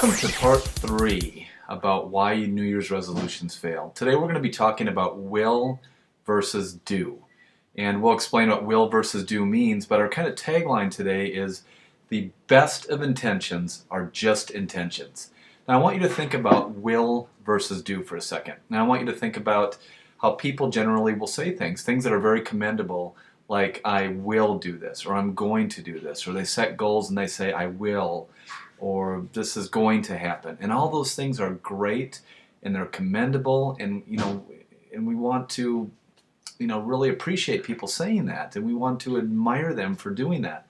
Welcome to part 3 about why New Year's resolutions fail. Today we're going to be talking about will versus do. And we'll explain what will versus do means, but our kind of tagline today is the best of intentions are just intentions. Now I want you to think about will versus do for a second. Now I want you to think about how people generally will say things that are very commendable, like I will do this, or I'm going to do this, or they set goals and they say I will, or this is going to happen. And all those things are great and they're commendable, and and we want to really appreciate people saying that, and we want to admire them for doing that.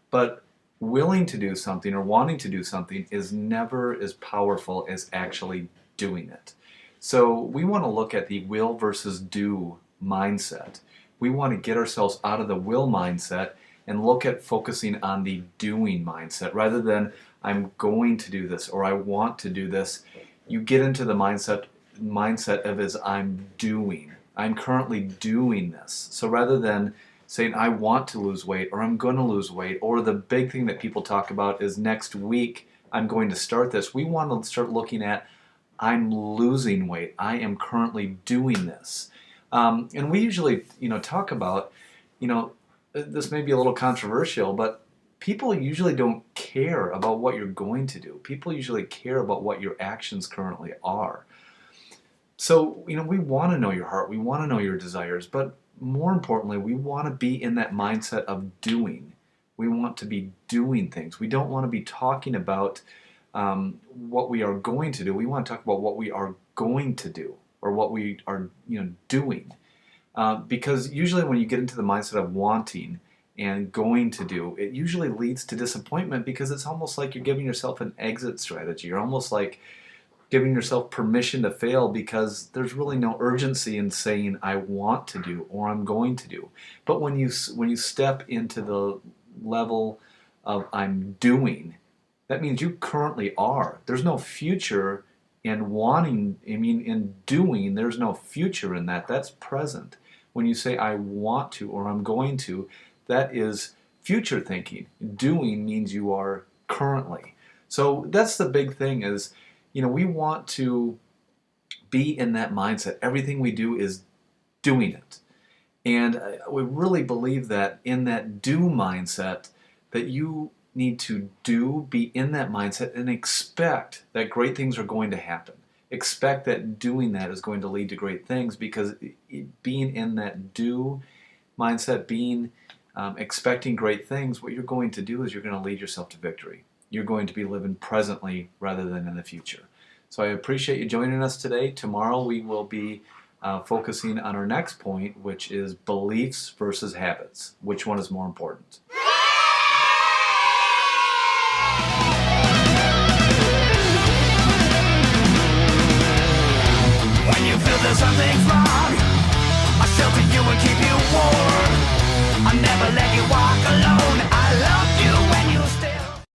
But willing to do something or wanting to do something is never as powerful as actually doing it. So we want to look at the will versus do mindset. We want to get ourselves out of the will mindset and look at focusing on the doing mindset. Rather than I'm going to do this or I want to do this, you get into the mindset of as I'm doing. I'm currently doing this. So rather than saying I want to lose weight or I'm going to lose weight, or the big thing that people talk about is next week I'm going to start this, we want to start looking at I'm losing weight. I am currently doing this. And we usually talk about, this may be a little controversial, but people usually don't care about what you're going to do. People usually care about what your actions currently are. So, we want to know your heart, we want to know your desires, but more importantly, we want to be in that mindset of doing. We want to be doing things. We don't want to be talking about what we are going to do. We want to talk about what we are going to do, or what we are doing. Because usually when you get into the mindset of wanting and going to do, it usually leads to disappointment, because it's almost like you're giving yourself an exit strategy. You're almost like giving yourself permission to fail, because there's really no urgency in saying I want to do or I'm going to do. But when you step into the level of I'm doing, that means you currently are. There's no future in wanting, in doing, there's no future in that. That's present. When you say I want to or I'm going to, that is future thinking. Doing means you are currently. So that's the big thing is, we want to be in that mindset. Everything we do is doing it. And we really believe that in that do mindset, that you need to be in that mindset and expect that great things are going to happen. Expect that doing that is going to lead to great things, because being in that do mindset, expecting great things, what you're going to do is you're going to lead yourself to victory. You're going to be living presently rather than in the future. So I appreciate you joining us today. Tomorrow we will be focusing on our next point, which is beliefs versus habits. Which one is more important? When you feel that something's wrong, I'll shelter you and keep you warm. I'll never let you walk alone.